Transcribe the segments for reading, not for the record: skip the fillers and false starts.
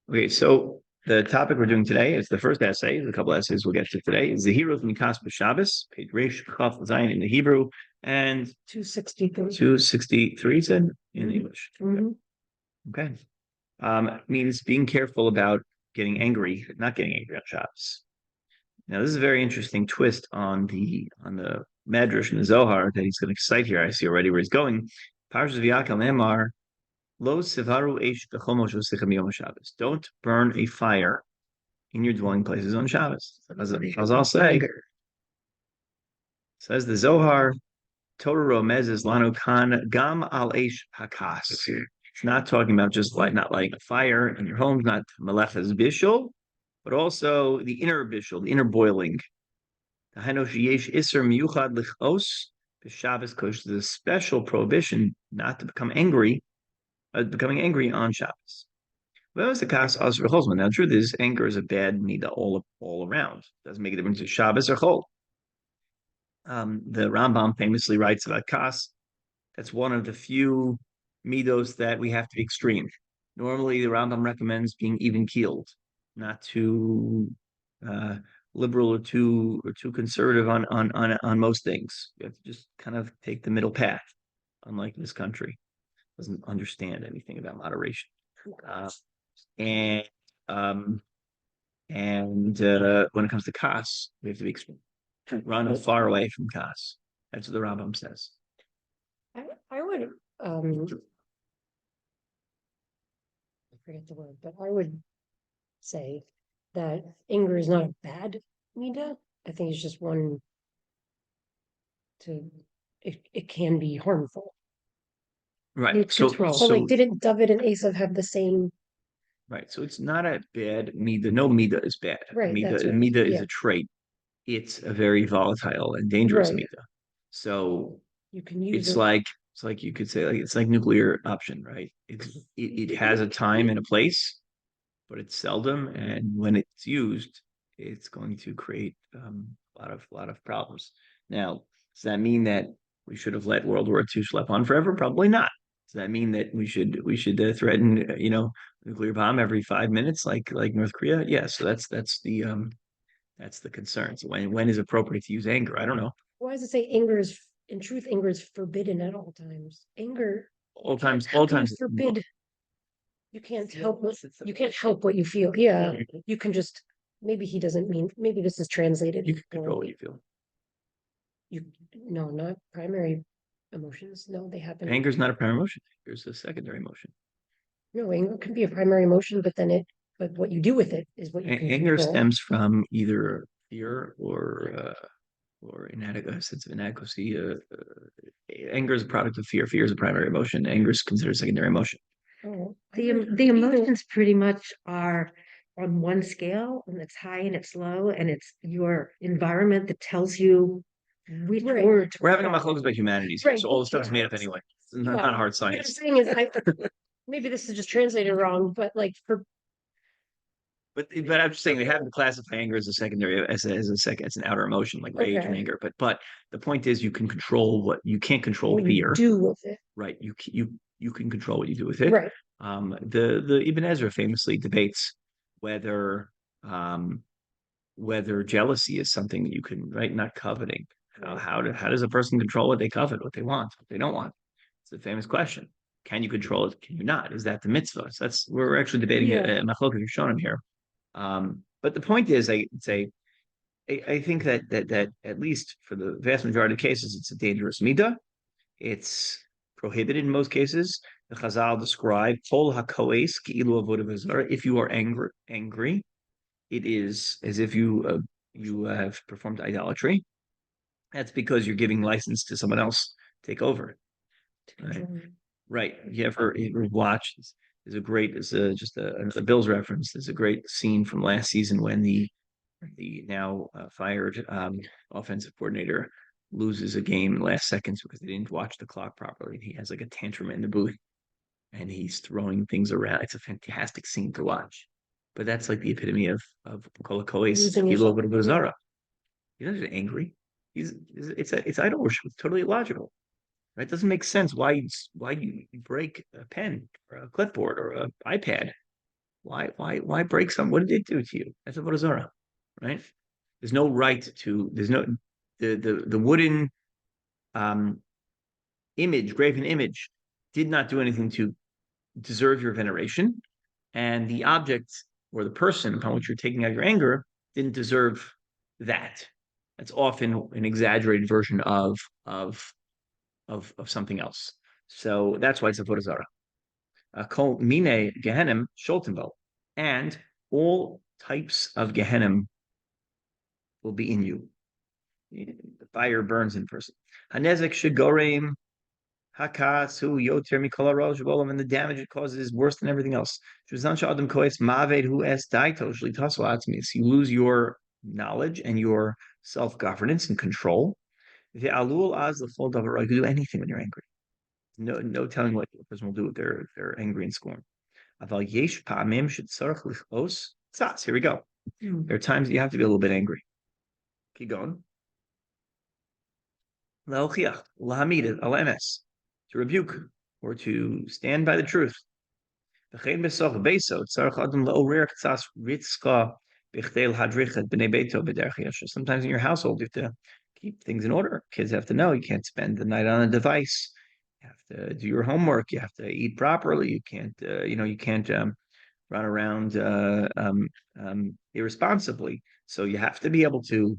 Okay, so the topic we're doing today is the first essay. There's a couple essays we'll get to today. Zehiros Mikas B'Shabbos, page Reish Chaf Zayin in the Hebrew, and 263. 263 said in English. Okay. Means being careful about getting angry, not getting angry on Shabbos. Now, this is a very interesting twist on the Medrash in the Zohar that he's going to cite here. I see already where he's going. Parshas V'Yakel Ne'emar, Lo Sivaru Eish B'Chomosh V'Sichem Yom Shabbos. Don't burn a fire in your dwelling places on Shabbos. As I'll say, says the Zohar, Torah Romezes Lanu Kan Gam Al Eish Hakas. It's not talking about just not lighting a fire in your home, not Meleches Bishul, but also the inner bishul, the inner boiling. There's a special prohibition not to become angry, becoming angry on Shabbos. Now, the truth is, anger is a bad midah all around. It doesn't make a difference if Shabbos or Chol. The Rambam famously writes about kas. That's one of the few midos that we have to be extreme. Normally, the Rambam recommends being even keeled, not too liberal or too conservative on most things. You have to just kind of take the middle path. Unlike this country, doesn't understand anything about moderation. And when it comes to kas, we have to be extreme. Run far away from kas. That's what the Rambam says. I would I forget the word, but I would say that anger is not a bad midah. I think it's just one it can be harmful. Right. So like, didn't David and Esav have the same? Right. So it's not a bad midah. No midah is bad. Right. Midah is a trait. It's a very volatile and dangerous midah. So you can use it's like you could say it's like nuclear option, right? It has a time and a place, but it's seldom, and when it's used, it's going to create a lot of problems. Now, does that mean that we should have let World War II schlep on forever? Probably not. Does that mean that we should threaten nuclear bomb every 5 minutes like North Korea? Yeah. So that's the concern. So when is appropriate to use anger? I don't know. Why does it say anger is anger is forbidden at all times? Anger all times forbid. You can't help what you feel. Yeah, you can just maybe he doesn't mean maybe this is translated. You can control what you feel. Not primary emotions. No, they happen. Anger is not a primary emotion. Here's a secondary emotion. No, anger can be a primary emotion, but what you do with it is what you can anger control. Stems from either fear or a sense of inadequacy. Anger is a product of fear. Fear is a primary emotion. Anger is considered a secondary emotion. Oh, the emotions pretty much are on one scale, and it's high and it's low, and it's your environment that tells you which word. We're having a machlokes about humanities, so all the stuff is made up anyway. It's not hard science. What I'm saying is, maybe this is just translated wrong, but like for. But I'm just saying they haven't classified anger as a secondary as an outer emotion like rage and anger. But the point is you can control what you can't control what fear. You do with it. Right. You can control what you do with it. Right. The Ibn Ezra famously debates whether jealousy is something that you can not coveting. How does a person control what they covet, what they want, what they don't want? It's a famous question. Can you control it? Can you not? Is that the mitzvah? So we're actually debating a machlokes Rishonim here. But the point is, I think that at least for the vast majority of cases, it's a dangerous midah. It's prohibited in most cases. The Chazal describe kol hakoes ki'ilu avodah v'zara. If you are angry, it is as if you have performed idolatry. That's because you're giving license to someone else to take over. Right. You ever watch? There's just a Bills reference. There's a great scene from last season when the now fired offensive coordinator loses a game in the last seconds because they didn't watch the clock properly. He has like a tantrum in the booth and he's throwing things around. It's a fantastic scene to watch. But that's like the epitome of Kolakois. He a little bit of Bizarra. He's not just angry. It's idol worship. It's totally illogical. Right? It doesn't make sense why you break a pen or a clipboard or an iPad. Why break something? What did they do to you? That's a Vodazara, right? There's no right to. There's no the wooden um, graven image, did not do anything to deserve your veneration, and the object or the person upon which you're taking out your anger didn't deserve that. That's often an exaggerated version of something else. So that's why it's a Vodazara. Kol mine Gehenim Sholtenbo, and all types of Gehenim will be in you. The fire burns in person. Hanezek Shigorim Hakas who yoter mikol harav and the damage it causes is worse than everything else. Shuzan shadam koes maved hu es daito shlitaso atzmis. You lose your knowledge and your self-governance and control. The alul az the fault of it. You can do anything when you're angry. No telling what the person will do if they're angry and scorned. Aval yesh pa'amim shetzarach lichos tzas. Here we go. There are times that you have to be a little bit angry. Keep going. Laochiach lahamid al emes, to rebuke or to stand by the truth. Sometimes in your household, you have to keep things in order. Kids have to know you can't spend the night on a device. You have to do your homework. You have to eat properly. You can't, you can't run around irresponsibly. So you have to be able to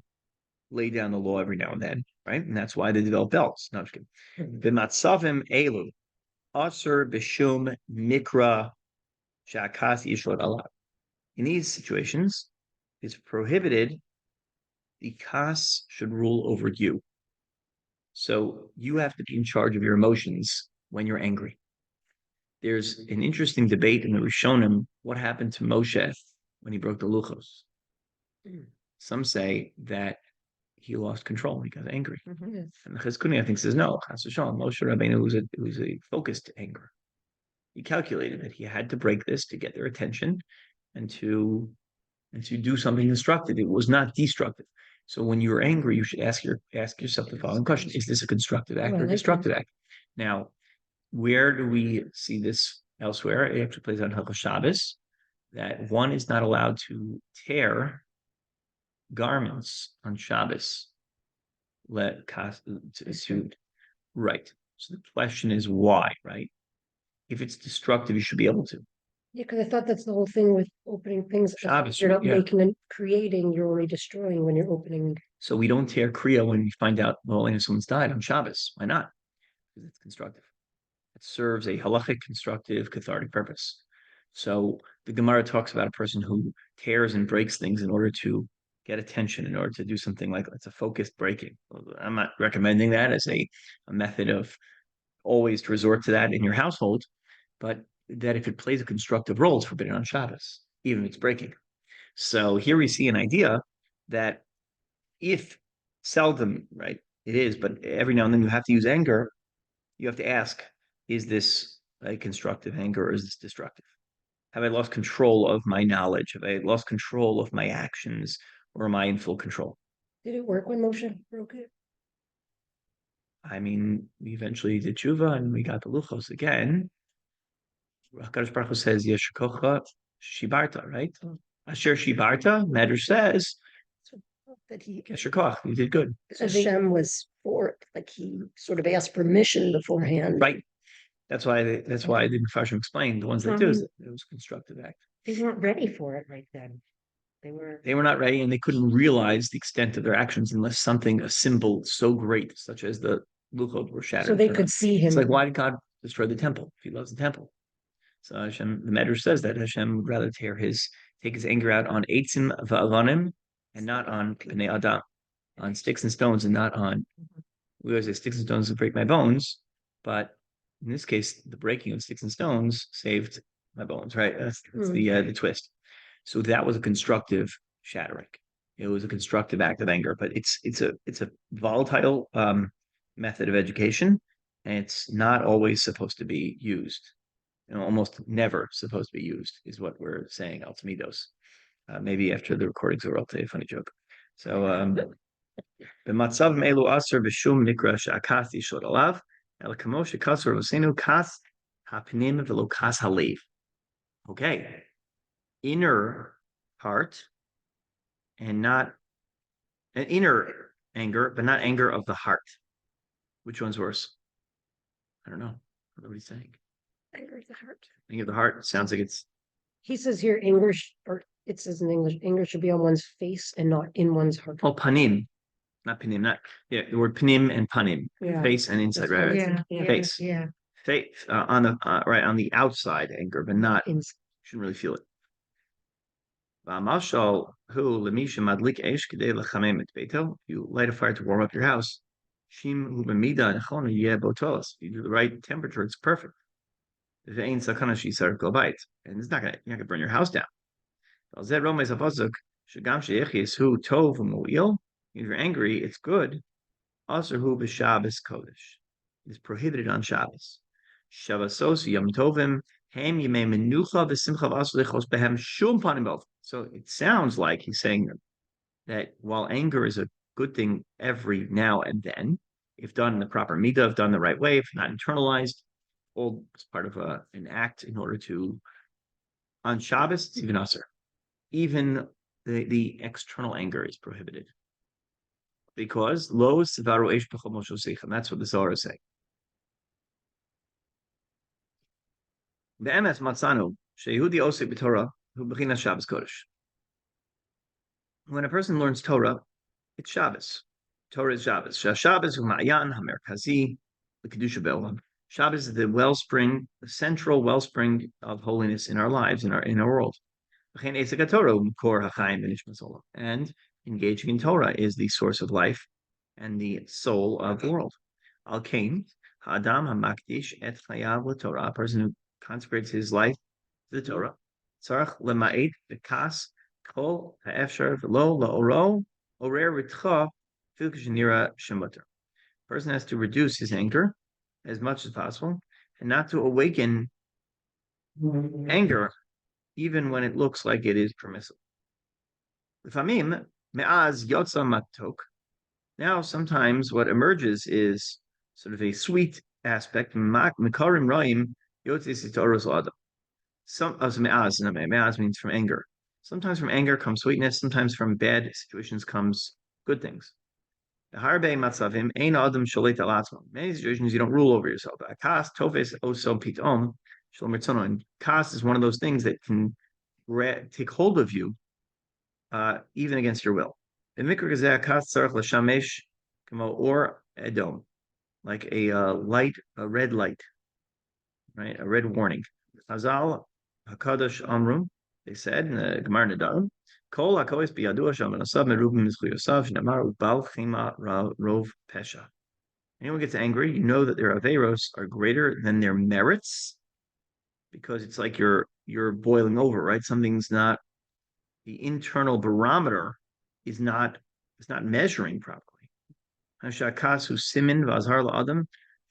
lay down the law every now and then, right? And that's why they develop belts. No, I'm just kidding. B'matzavim elu aser b'shum mikra shakas yishlot alav. In these situations, it's prohibited. The kas should rule over you. So you have to be in charge of your emotions when you're angry. There's an interesting debate in the Rishonim. What happened to Moshe when he broke the luchos? Some say that he lost control. He got angry. And the Chizkuni, I think, says no. Moshe Rabbeinu was a focused anger. He calculated that he had to break this to get their attention and to do something constructive. It was not destructive. So when you're angry, you should ask yourself the following question: is this a constructive act or a destructive act? Now, where do we see this elsewhere? It actually plays out in Hilchos Shabbos that one is not allowed to tear garments on Shabbos. Right. So the question is why, right? If it's destructive, you should be able to. Yeah, because I thought that's the whole thing with opening things. Shabbos, you're not yeah. making and creating, you're only destroying when you're opening. So we don't tear Kriya when we find out, well, someone's died on Shabbos. Why not? Because it's constructive. It serves a halachic, constructive, cathartic purpose. So the Gemara talks about a person who tears and breaks things in order to get attention, in order to do something like it's a focused breaking. I'm not recommending that as a method of always to resort to that in your household, but that if it plays a constructive role, it's forbidden on Shabbos, even if it's breaking. So here we see an idea that if seldom, right, it is, but every now and then you have to use anger, you have to ask, is this a constructive anger or is this destructive? Have I lost control of my knowledge? Have I lost control of my actions, or am I in full control? Did it work when Moshe broke it? I mean, we eventually did tshuva and we got the luchos again. HaKadosh Baruch Hu says, Yeshkocha shibarta, right? Asher shibarta, Medrash says, that he Yeshkoch, you did good. Hashem was for it, like he sort of asked permission beforehand. Right. That's why the Mepharshim explained the ones they do is that it was a constructive act. They weren't ready for it right then. They were not ready, and they couldn't realize the extent of their actions unless a symbol so great, such as the luchot, were shattered. So they could see him. It's like, why did God destroy the temple if he loves the temple? So Hashem, the Medrash says that Hashem would rather take his anger out on eitzim va'avanim and not on bnei adam, on sticks and stones and not on. We always say sticks and stones will break my bones, but in this case, the breaking of sticks and stones saved my bones. Right? That's the twist. So that was a constructive shattering. It was a constructive act of anger, but it's a volatile method of education, and it's not always supposed to be used. Almost never supposed to be used is what we're saying. Altamidos. Maybe after the recordings over, I'll tell you a funny joke. So, b'matzav melu aser b'shum nikra she'akati shlot alav, El kamosha kasur v'seinu kas hapnim v'lo kas halev. Okay, inner heart and not an inner anger, but not anger of the heart. Which one's worse? I don't know. What are we saying? Anger of the heart. Anger of the heart sounds like it's He says here anger, or it says in English, anger should be on one's face and not in one's heart. oh panim, not panim, not the word panim and panim, Yeah. face and inside, That's what right? I Yeah, think, yeah. Face. yeah. Face on the right on the outside anger, but not Ins- shouldn't really feel it. You light a fire to warm up your house. You do the right temperature, it's perfect. And it's not gonna you're not gonna burn your house down. If you're angry, it's good. Also, who Shabbos Kodesh is prohibited on Shabbos. Shavvasos Yom Tovim Hem Yemei Menucha v'Simcha v'Aslichos Behem Shum Panim Bov. So it sounds like he's saying that while anger is a good thing every now and then, if done in the proper midah, if done the right way, if not internalized, all as part of an act in order to on Shabbos, it's even usher. Even the external anger is prohibited. Because lo sevaru eish b'chol moshe seichem. That's what the Zohar is saying. The emes matzanu sheyehudi osek b'Torah hu b'chinas Shabbos Kodesh. When a person learns Torah, it's Shabbos. Torah is Shabbos. Shabbos hu ma'ayan hamerkazi l'kedusha be'olam. Shabbos is the wellspring, the central wellspring of holiness in our lives, in our world. And engaging in Torah is the source of life and the soul of the world. Al Kain, Ha'adam ha'makdish et chayav l'Torah, a person who consecrates his life to the Torah. Tzarach lema'ed v'kas kol ha'efshar v'lo la'oro orer ritcha filkashanira shemuter. Person has to reduce his anger as much as possible and not to awaken anger even when it looks like it is permissible. L'famim me'az yotza matok. Now, sometimes what emerges is sort of a sweet aspect. Mekarim ra'im yotzis itoros adam. Me'az means from anger. Sometimes from anger comes sweetness. Sometimes from bad situations comes good things. Harbe matzavim ein adam sholit al atzmo. Many situations you don't rule over yourself. Akas tofes oso pitom shalom ritzono. And kas is one of those things that can take hold of you, even against your will. In mikra gazeh kas tzarich l'shamesh kamo or edom, like a light, a red light, right? A red warning. Azal hakadosh amrum. They said in the Gemara Nedarim, Kol hakois biyadu Hashem v'nasav merubim mizchuyosav shnamar ubal chima rov pesha. Anyone gets angry, you know that their averos are greater than their merits, because it's like you're boiling over, right? Something's not, the internal barometer is not measuring properly. Hashakasu simin v'azhar la'adam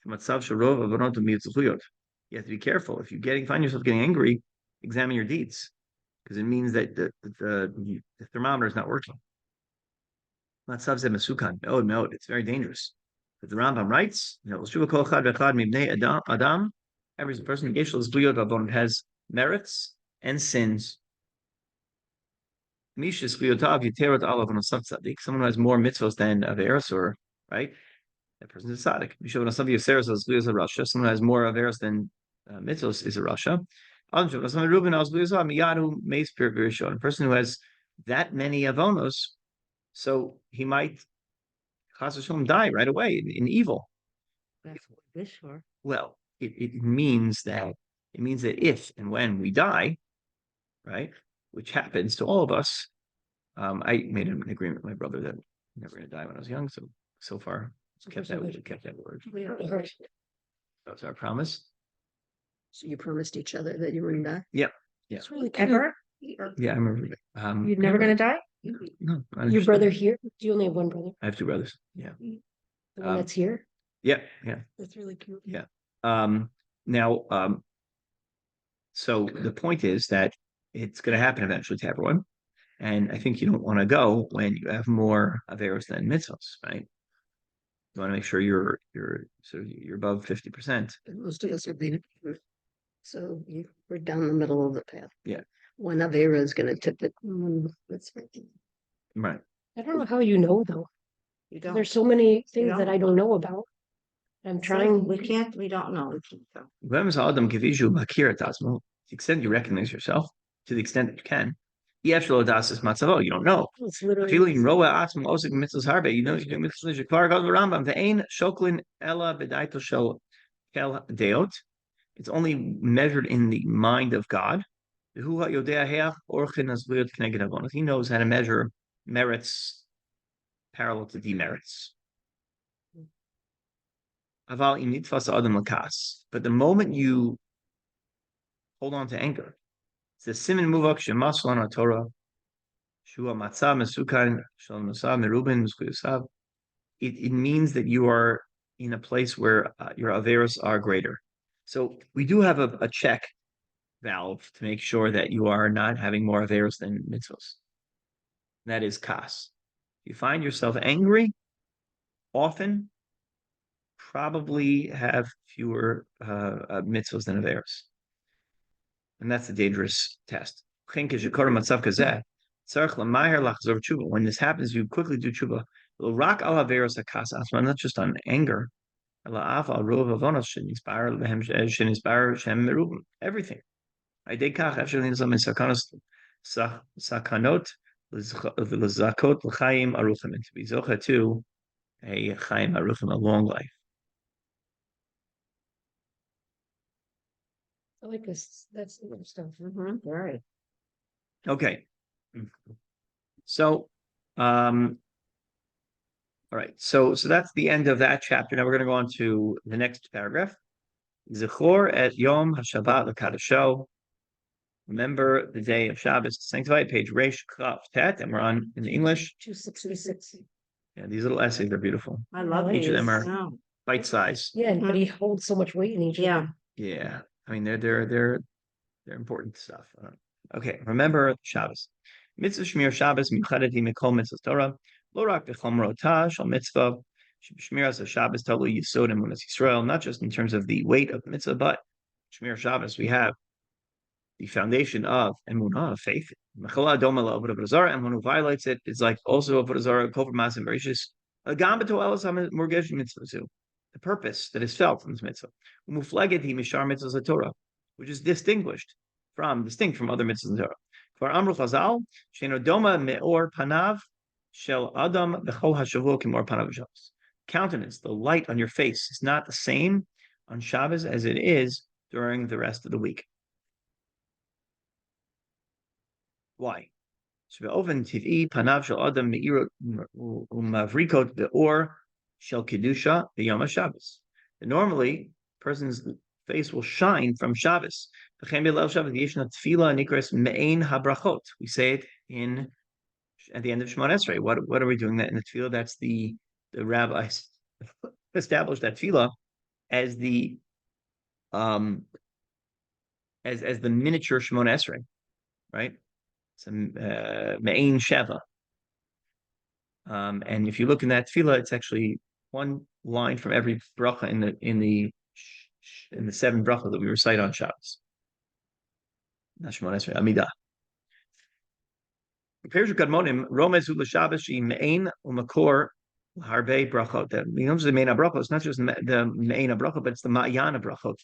matzav sharov avonot u'mitzchuyot. You have to be careful. If you find yourself getting angry, examine your deeds, because it means that the thermometer is not working. Matzav ze mesukan meod meod. It's very dangerous. But the Rambam writes, Adam, every person has merits and sins. Someone who has more mitzvos than averos, or right, that person is a tzaddik. Someone who has more averos than mitzvos is a rasha. A person who has that many avonos, so he might die right away in evil. That's what we wish for. Well, it means that if and when we die, right, which happens to all of us. I made an agreement with my brother that I'm never going to die when I was young. So far, kept that word. That was our promise. So you promised each other that you wouldn't die? Yeah. It's really cute. Ever? Yeah, I remember. You're never gonna die? No. Your brother here? Do you only have one brother? I have two brothers. Yeah. The one that's here? Yeah. That's really cute. Yeah. Now, so the point is that it's going to happen eventually to everyone. And I think you don't want to go when you have more averos than mitzvos, right? You want to make sure you're above 50%. Most of us are being, so we're down the middle of the path. Yeah. One Avera is gonna tip it. That's right. Right. I don't know how you know though. You don't. There's so many things that don't. I don't know about. I'm trying. We can't, we don't know. When Adam Kivishu Bakir Tasmo, to the extent you recognize yourself, to the extent that you can. Yefshlo Das is Matzavo, you don't know. It's literally. Feeling Roa Atmo Osik Mitzvahs Harbe, you know you do Mitzvahs Kvar God Rambam, the Ain Shoklin Ella Bedaito Shel Kel Deot. It's only measured in the mind of God. He knows how to measure merits parallel to demerits. But the moment you hold on to anger, it's the simin muvak shemasl on Torah, shua matzah mesukan shalom masav merubin muskuyasav. It means that you are in a place where your averos are greater. So we do have a check valve to make sure that you are not having more averos than mitzvos. That is kas. You find yourself angry often, probably have fewer mitzvos than averos. And that's a dangerous test. When this happens, you quickly do tshuva. Not just on anger. Everything. Sakanot l'zakot l'chaim aruchim, and to be zocha to a chaim aruchim, a long life. I like this. That's the good stuff. Right. Okay. So, all right. So that's the end of that chapter. Now we're going to go on to the next paragraph. Zechor et Yom HaShabbat l'Kadasho. Remember the day of Shabbos to sanctify. Page Reish Chaf Tet, and we're on in English. 266. Yeah, these little essays are beautiful. I love Each of these. them are- Yeah. Bite size. Yeah, but he holds so much weight in each. of Yeah. them. Yeah, I mean they're important stuff. Okay, remember Shabbos. Mitzvah Shmir Shabbos Michadeti Mikol Mitzvah Torah Lorak B'Chomrota Shal Mitzvah Shmiras of Shabbos Tolu Yisod Emunas Yisrael. Not just in terms of the weight of the mitzvah, but Shmir Shabbos we have the foundation of emunah, of faith. Mechala Domala Avodah Zarah, and one who violates it is like also Avodah Zarah, Kofar Masim Bereshis. Agam B'To Elas Morgesh Mitzvah Zu. The purpose that is felt in this mitzvah. Umuflaget hi mishar mitzvahs Torah, which is distinct from other mitzvahs in Torah. For Amru Chazal, sheino doma meor panav shel adam b'chol hashavua kimor panav Shabbos. Countenance, the light on your face, is not the same on Shabbos as it is during the rest of the week. Why? Shve'oven tiv'i panav shel adam meirot umavrikot be'or shel kedusha b'yom Shabbos. Normally, a person's face will shine from Shabbos. We say it at the end of Shemon Esrei. What are we doing that in the tefillah? That's the rabbis established that tefillah as the as the miniature Shemon Esrei, right? It's a Me'ain Sheva. And if you look in that tefillah, it's actually one line from every bracha in the 7 bracha that we recite on Shabbos. Shemon Esrei Amidah. Perush Kadmonim Romezu l'Shabbos she Me'ain u'Makor l'Harbe brachot. The Me'ain brachot. It's not just the Me'ain brachot, but it's the Ma'yan brachot.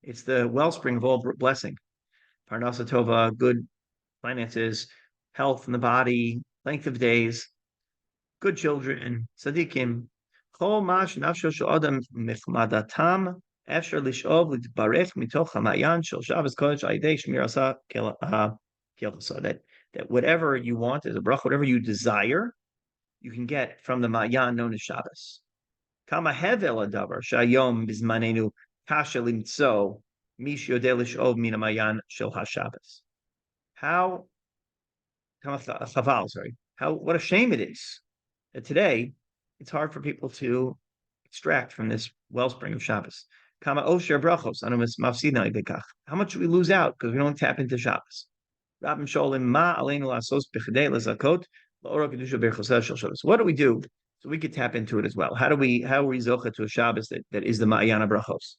It's the wellspring of all blessing. Parnasa Tova, good finances, health in the body, length of days, good children, tzaddikim. Chol mash nafsho shel adam mechmadatam efshar lishov l'tbarech mitoch hamayan shel Shabbos Kodesh ayidei shmirasa kel chasad. That whatever you want as a bracha, whatever you desire, you can get from the Ma'yan known as Shabbos. Kama hevel adavar shayom bizmanenu kasha limtso mish yodeh lishov min hamayan shel haShabbos. How what a shame it is that today it's hard for people to extract from this wellspring of Shabbos. Kama osher brachos anumis mafsidna ibekach. How much we lose out because we don't tap into Shabbos. What do we do So we could tap into it as well. How are we zocha to a Shabbos that is the Ma'ayana Brachos?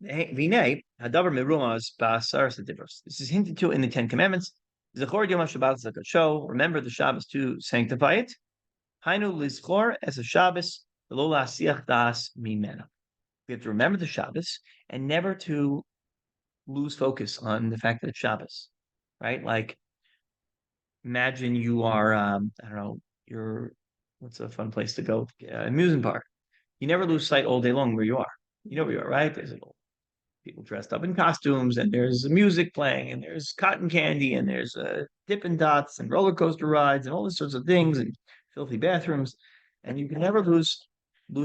This is hinted to in the Ten Commandments. Remember the Shabbos to sanctify it. Hainu lizchor as a Shabbos, lo la'asiach das mimena. We have to remember the Shabbos and never to lose focus on the fact that it's Shabbos, right? Like, imagine you are, I don't know, what's a fun place to go? Amusement park. You never lose sight all day long where you are. You know where you are, right? There's people dressed up in costumes, and there's music playing, and there's cotton candy, and there's Dippin' Dots and roller coaster rides, and all these sorts of things, and filthy bathrooms, and you can never lose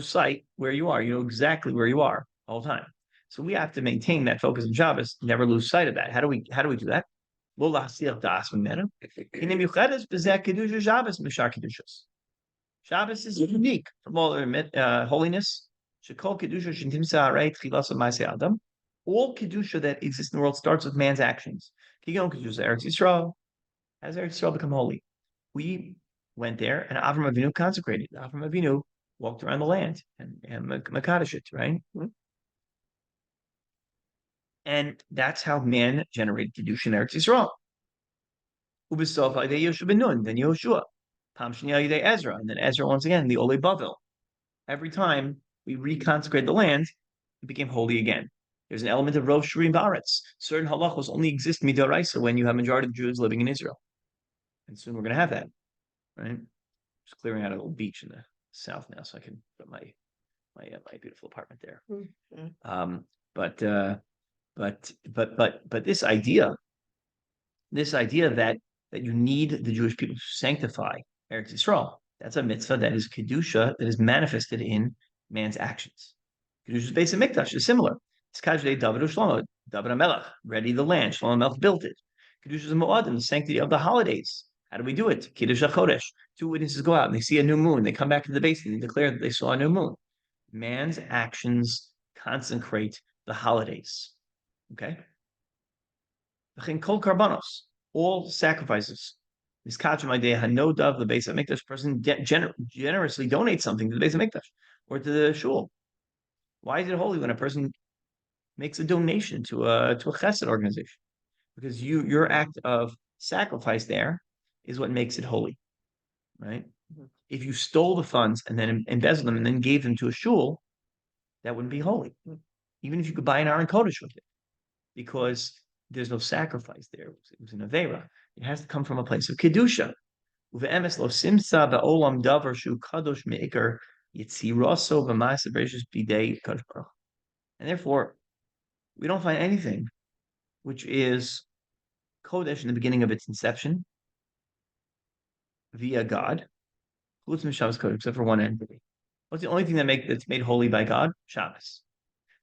sight where you are. You know exactly where you are all the time. So we have to maintain that focus in Shabbos, never lose sight of that. How do we do that? Shabbos is unique from all holiness. All kedusha that exists in the world starts with man's actions. Kigon kedusha Eretz Yisrael. How does Eretz Yisrael become holy? We went there, and Avram Avinu consecrated. Avram Avinu walked around the land and Makadosh it, right? And that's how man generated kedusha in Eretz Yisrael. Ubisof Aydei Yoshua ben Nun, then Yoshua. Pam Shnia Aydei Ezra, and then Ezra once again, the Ole Bavel. Every time we reconsecrate the land, it became holy again. There's an element of Rov Shurim Ba'aretz. Certain halachos only exist midoraisa when you have majority of Jews living in Israel. And soon we're going to have that, right? Just clearing out a little beach in the south now, so I can put my beautiful apartment there. Mm-hmm. But this idea that you need the Jewish people to sanctify Eretz Yisrael, that's a mitzvah that is kedusha that is manifested in man's actions. Kedusha's base of mikdash is similar. It's Kajdei David Shlomo, David HaMelech, ready the land. Shlomo HaMelech built it. Kedusha's Moadim, the sanctity of the holidays. How do we do it? Kiddush HaChodesh. Two witnesses go out and they see a new moon. They come back to the base and they declare that they saw a new moon. Man's actions consecrate the holidays. Okay? Kol karbanos, all sacrifices. This Hanodav, the base of mikdash, person generously donates something to the base of mikdash or to the shul. Why is it holy when a person makes a donation to a chesed organization? Because your act of sacrifice there is what makes it holy, right? Mm-hmm. If you stole the funds and then embezzled them and then gave them to a shul, that wouldn't be holy. Mm-hmm. Even if you could buy an Aron Kodesh with it, because there's no sacrifice there. It was an avera. It has to come from a place of kedusha. And therefore, we don't find anything which is Kodesh in the beginning of its inception via God, Shabbos Kodesh, except for one entity. What's the only thing that's made holy by God? Shabbos.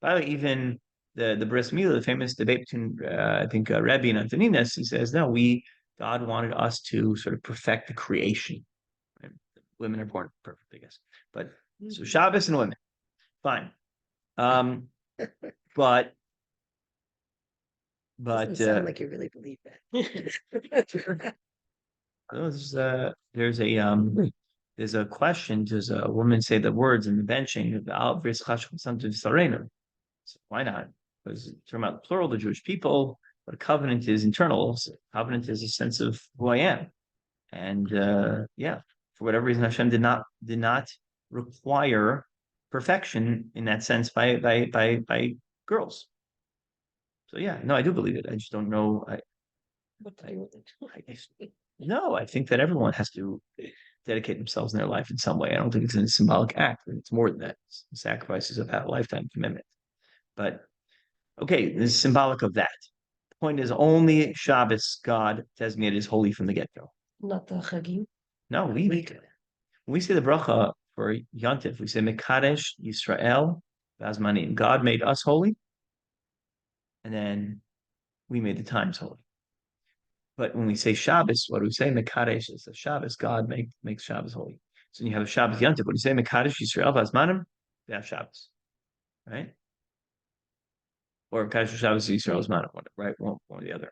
By the way, even the Bris Milah, the famous debate between Rebbe and Antoninus, he says, no, God wanted us to sort of perfect the creation. Right? Women are born perfect, I guess. But so Shabbos and women, fine. But doesn't sound like you really believe that. There's a question. Does a woman say the words in the benching? So why not? Because talking about the plural, the Jewish people, but a covenant is internal. So covenant is a sense of who I am, and for whatever reason, Hashem did not require perfection in that sense by girls. So I do believe it. I just don't know. No, I think that everyone has to dedicate themselves in their life in some way. I don't think it's a symbolic act. It's more than that. Sacrifices of that lifetime commitment. But okay, this is symbolic of that. The point is, only Shabbos God designated as holy from the get-go. Not the Chagim. No, we do it. When we say the bracha for Yontif, we say Mekadesh Yisrael Vazmanim. God made us holy, and then we made the times holy. But when we say Shabbos, what do we say? Mekadesh is a Shabbos. God makes Shabbos holy. So when you have a Shabbos Yontif, what do you say? Mekadesh Yisrael Vazmanim. They have Shabbos, right? Or Mekadesh Shabbos Yisrael Vazmanim, right? One or the other.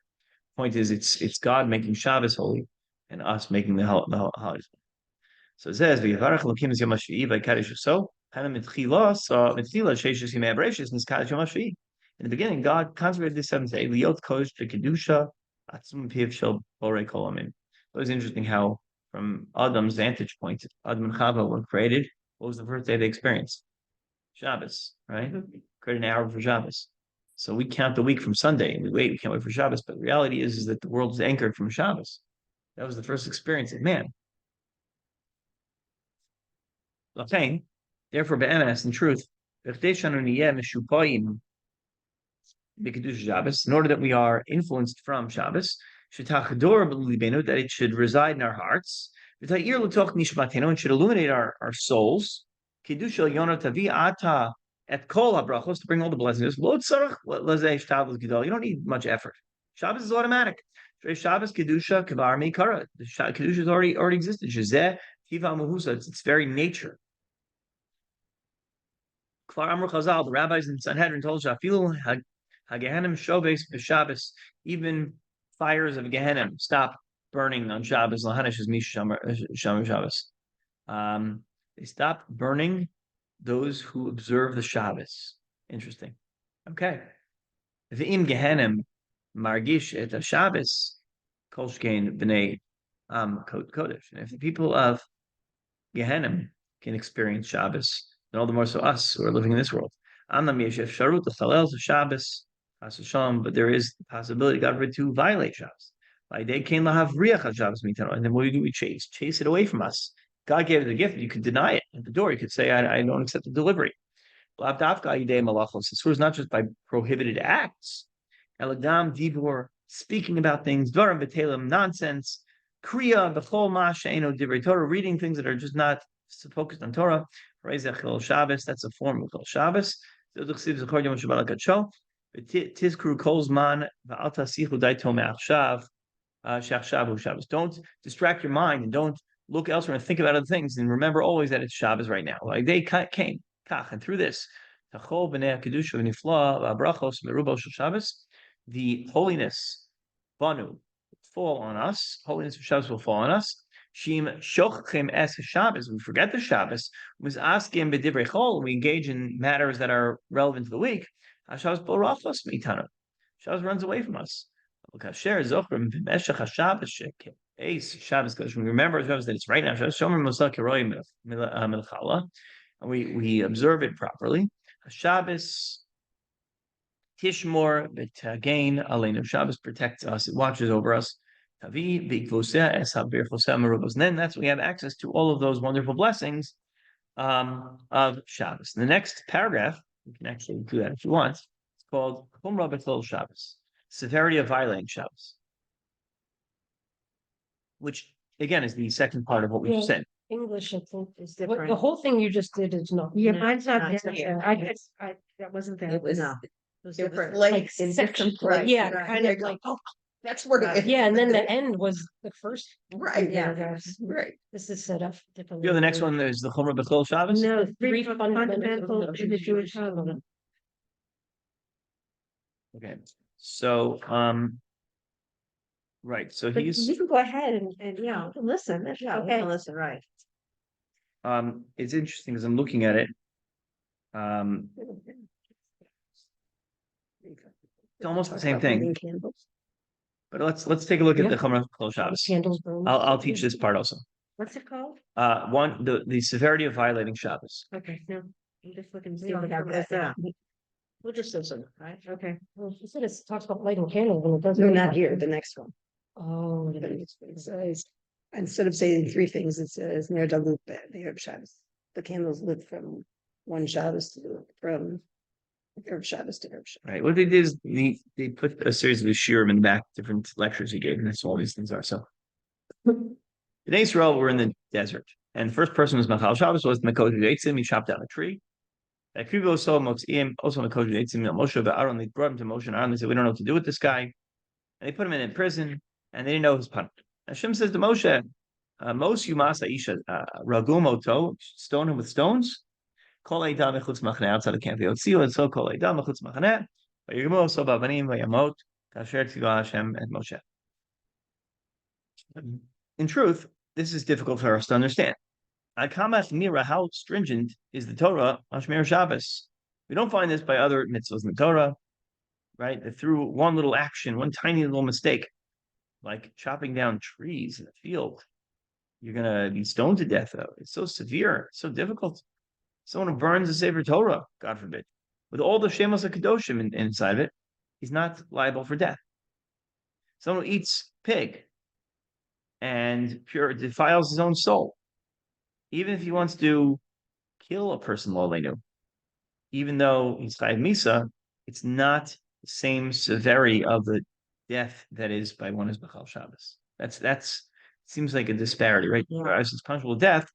Point is, it's God making Shabbos holy. and us making the holidays. So it says, "V'yivarach Elokim es Yom HaShvi'i v'Yikadosh so Hana mitchila sheishes yimei haBreishis niskadosh Yom HaShvi'i." In the beginning, God consecrated the seventh day, liyot kodesh v'kedusha atzum piv shel borei kol hamin. It was interesting how, from Adam's vantage point, Adam and Chava were created. What was the first day they experienced? Shabbos, right? Create an hour for Shabbos. So we count the week from Sunday, and we can't wait for Shabbos. But the reality is that the world is anchored from Shabbos. That was the first experience of man. Therefore, be'emes, in truth, in order that we are influenced from Shabbos, that it should reside in our hearts, and should illuminate our souls. At kol habrachos, to bring all the blessings. You don't need much effort. Shabbos is automatic. Shabbos kedusha kavar meikara. The kedusha has already existed. Shezeh tiva muhusa. It's its very nature. Kvar amru chazal. The rabbis in Sanhedrin told Shafilu hagehenim shoves b'Shabbos. Even fires of Gehenim stop burning on Shabbos. Lahanish is mishamar Shabbos. They stop burning those who observe the Shabbos. Interesting. Okay. V'im Gehenim margish et Shabbos kolshkein b'nei kodesh. And if the people of Gehenim can experience Shabbos, then all the more so us who are living in this world. Amnam yeshef sharut l'chalel to Shabbos, but there is the possibility, God forbid, to violate Shabbos. And then what do? We chase it away from us. God gave it the gift. You could deny it at the door. You could say, I don't accept the delivery. This was not just by prohibited acts. Eladam dibor, speaking about things, dvarim v'telem, nonsense, kriya b'chol ma she'eno divrei Torah, reading things that are just not focused on Torah. Shabbos, that's a form of Shabbos. Tizkru kolzman v'al tasichu daito me'achshav she'achshav Shabbos. Don't distract your mind and don't look elsewhere and think about other things. And remember always that it's Shabbos right now. Like they came, and through this, the holiness, banu, fall on us. Holiness of Shabbos will fall on us. Shim shochchem es Shabbos. We forget the Shabbos. Was asking b'divrei chol. We engage in matters that are relevant to the week. Shabbos borachos mitana. Shabbos runs away from us. Shabbos Kodesh. We remember Shabbos that it's right now. And we observe it properly. Shabbos Tishmor b'tagain aleinu. Shabbos protects us. It watches over us. And then that's when we have access to all of those wonderful blessings of Shabbos. The next paragraph, you can actually do that if you want. It's called Chumra b'chol Shabbos, severity of violating Shabbos, which again is the second part of what we've said. English, I think, It's what, different. the whole thing you just did is not. Yeah, no, mine's not it's there. not Yeah, here. that wasn't there. It was, No. it was different, like like in section, different places. yeah, Right. kind There of you go. like, Oh, that's where it is. yeah, and then the end was the first. Right, yeah, paragraphs. right. This is set up differently. You know, the next one is the Chumra b'chol Shabbos. No, Three three fundamentals fundamentals in the Jewish household. Okay, so right, so But he's you can go ahead and yeah, listen. That's Yeah, okay. listen, right. it's interesting because I'm looking at it. It's almost the same thing. But let's take a look at the Chumra b'chol Shabbos. Candles burn. I'll teach this part also. What's it called? One, the severity of violating Shabbos. Okay, no, I'm just looking. to see We don't what have it that. is. We'll just listen, right? Okay. Well, she said it talks about lighting candles and it doesn't. No, not here, the next one. Oh, It says, instead of saying three things, it says, near the Erev Shabbos. The candles lit from one Shabbos from Erev Shabbos to Erev Shabbos. Right. What they did is they put a series of shiurim in the back, different lectures he gave, and that's what all these things are. So Bnei Israel were in the desert, and the first person was Machal Shabbos was Mekodesh Eitzim. He chopped down a tree. Akiva also Mekodesh Eitzim. Moshe and Aaron, they brought him to Moshe and Aaron. They said, "We don't know what to do with this guy," and they put him in prison, and they didn't know his punishment. Hashem says to Moshe, "Mos Yumasa Isha Ragumoto, stone him with stones." Kol Eidam Mechutz Machaneh, outside the camp. Yotzio and so Kol Eidam Mechutz Machaneh. Vayirmo so bavanim vayamot kasher tzivah Hashem et Moshe. in truth, this is difficult for us to understand. How stringent is the Torah on Shemir Shabbos? We don't find this by other mitzvahs in the Torah, right? That through one little action, one tiny little mistake, like chopping down trees in the field, you're gonna be stoned to death. Though it's so severe, it's so difficult. Someone who burns the Sefer Torah, God forbid, with all the Shemos HaKadoshim inside of it, he's not liable for death. Someone who eats pig and defiles his own soul, even if he wants to kill a person, lo they knew, even though he's chayav misa, it's not the same severity of the death that is by one who's b'chal Shabbos. That's seems like a disparity, right? Yeah. It's punishable with death,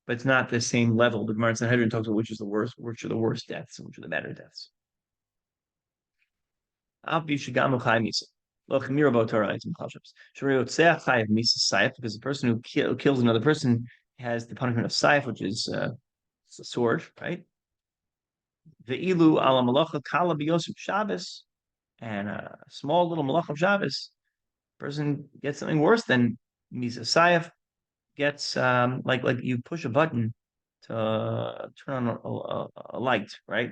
but it's not the same level. The Gemara in Sanhedrin talks about which are the worst deaths and which are the better deaths. Because the person who kills another person has the punishment of saif, which is a sword, right? Ve'ilu ala malacha kala biyosef Shabbos, and a small little malacha of Shabbos, person gets something worse than misa saif, gets like you push a button to turn on a light, right?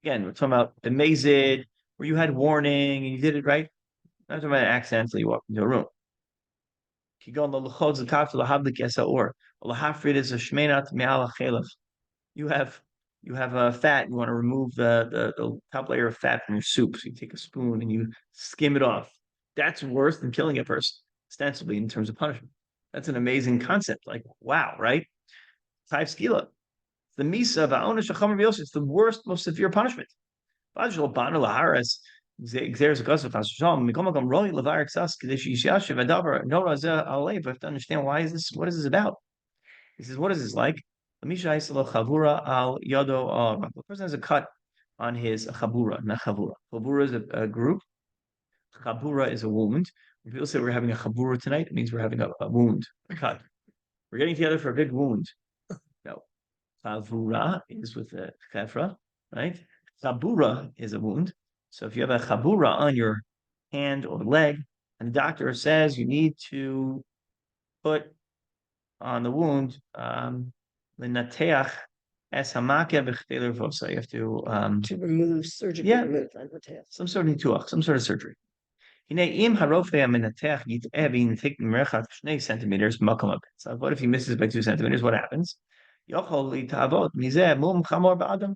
Again, we're talking about the mazid, where you had warning and you did it right. I'm talking about accidentally you walked into a room. You have a fat. You want to remove the top layer of fat from your soup. So you take a spoon and you skim it off. That's worse than killing a person, ostensibly in terms of punishment. That's an amazing concept. Like, wow, right? Taif skila. The misa va'onish achomer v'yos. It's the worst, most severe punishment. V'ajol banu laharas. But to understand why is this, what is this about? He says, what is this like? The person has a cut on his chabura, not chabura. Chabura is a group. Chabura is a wound. When people say we're having a chabura tonight, it means we're having a wound, a cut. We're getting together for a big wound. No. Chavura is with a chefra, right? Chabura is a wound. So if you have a chabura on your hand or leg, and the doctor says you need to put on the wound, l'nateach es hamake b'chtei l'rvosa. You have to remove surgically remove some sort of nituach, some sort of surgery. Im harofei amenatech yit'eh v'yintik merchat 2 centimeters makom. So what if he misses by 2 centimeters? What happens? Yochol litavot mizeh mum chamor ba'adam.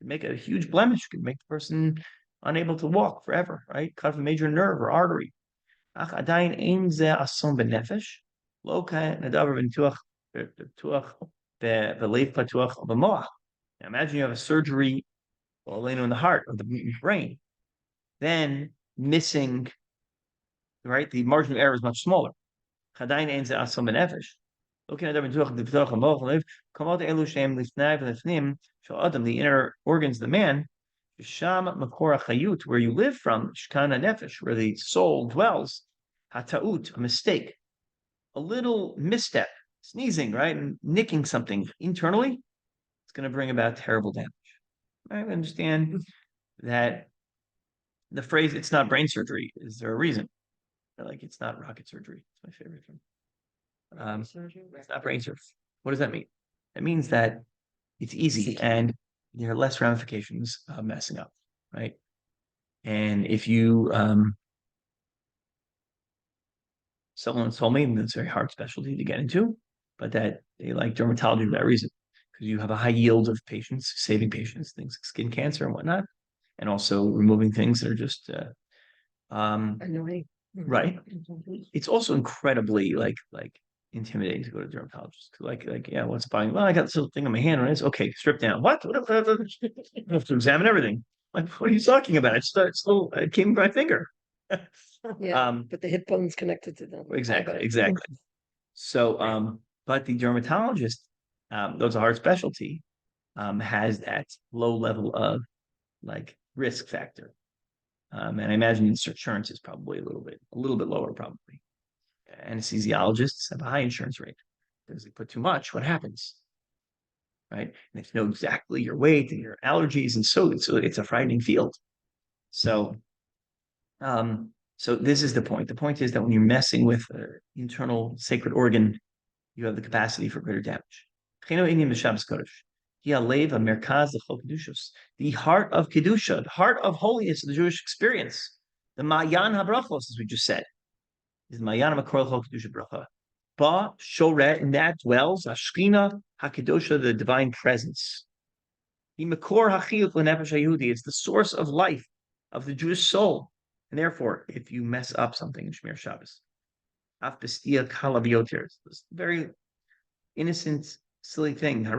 Make a huge blemish, could make the person unable to walk forever, right? Cut off a major nerve or artery. Imagine you have a surgery in the heart or the brain, then missing, right? The margin of error is much smaller. The inner organs of the man, where you live from, where the soul dwells, a mistake, a little misstep, sneezing, right, and nicking something internally, it's going to bring about terrible damage. I understand that the phrase "it's not brain surgery" is there a reason? Like it's not rocket surgery. It's my favorite thing. It's not brain surgery. What does that mean? It means that it's easy and there are less ramifications of messing up, right? And if you, someone told me that's a very hard specialty to get into, but that they like dermatology for that reason, because you have a high yield of patients, saving patients, things like skin cancer and whatnot, and also removing things that are just annoying. Right. It's also incredibly like intimidating to go to a dermatologist. Yeah, what's buying? Well, I got this little thing on my hand, and it's okay. Strip down. What? I have to examine everything. Like, what are you talking about? It came by my finger. Yeah, but the hip bone's connected to them. Exactly. So, but the dermatologist, those a hard specialty, has that low level of like risk factor. And I imagine insurance is probably a little bit lower, probably. Anesthesiologists have a high insurance rate because they put too much. What happens? Right? And if you know exactly your weight and your allergies, and so it's a frightening field. So, So this is the point. The point is that when you're messing with an internal sacred organ, you have the capacity for greater damage. Shabbos Kodesh. The heart of Kedusha, the heart of holiness of the Jewish experience, the Mayan HaBrachos, as we just said, is Mayan HaMakorel Kedusha Bracha. Ba Shoret, in that dwells Ashkina HaKedusha, the divine presence. The Makor HaChiyut L'Nefesh HaYehudi, it's the source of life of the Jewish soul. And therefore, if you mess up something in Shemir Shabbos, Af Bestia Kalav this very innocent, silly thing. So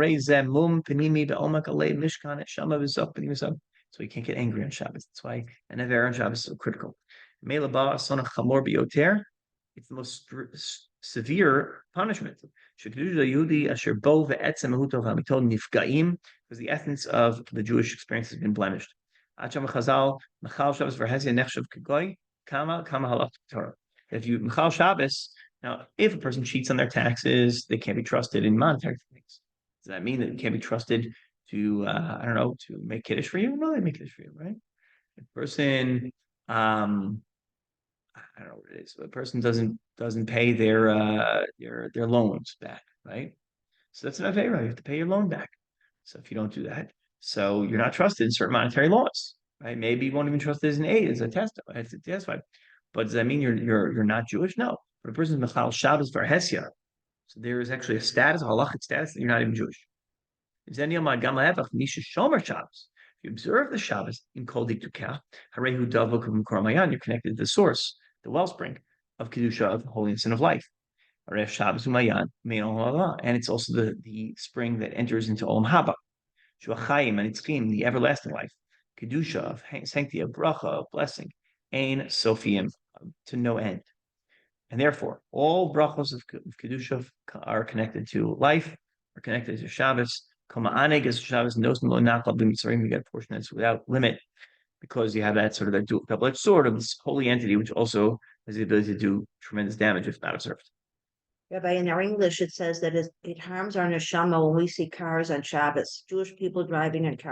you can't get angry on Shabbos. That's why an Aver on Shabbos is so critical. It's the most severe punishment. Because the essence of the Jewish experience has been blemished. If you Michal Shabbos, now, if a person cheats on their taxes, they can't be trusted in monetary things. Does that mean that you can't be trusted to, I don't know, to make kiddush for you? No, they make kiddush for you, right? If a person, I don't know what it is. A person doesn't pay their loans back, right? So that's an avera. You have to pay your loan back. So if you don't do that, so you're not trusted in certain monetary laws, right? Maybe you won't even trust it as an aid, as a testify. But does that mean you're not Jewish? No. But a person is Michal Shabbos Varhesia, so there is actually a status, a halachic status, that you're not even Jewish. If you observe the Shabbos in Kol Diktukah, Harehu Davok Mayan, you're connected to the source, the wellspring of Kedusha, of holiness and of life. Shabbos Umayan, and it's also the spring that enters into Olam Haba. Shuachayim and Itzkim, the everlasting life. Kedusha, of sanctity, of bracha, of blessing. Ein Sofiim, to no end. And therefore, all brachos of Kedusha are connected to life, are connected to Shabbos. Kama aneg is Shabbos, we get a portion that's without limit, because you have that sort of that double-edged sword of this holy entity, which also has the ability to do tremendous damage if not observed. Rabbi, in our English, it says that it harms our neshama when we see cars on Shabbos, Jewish people driving in cars.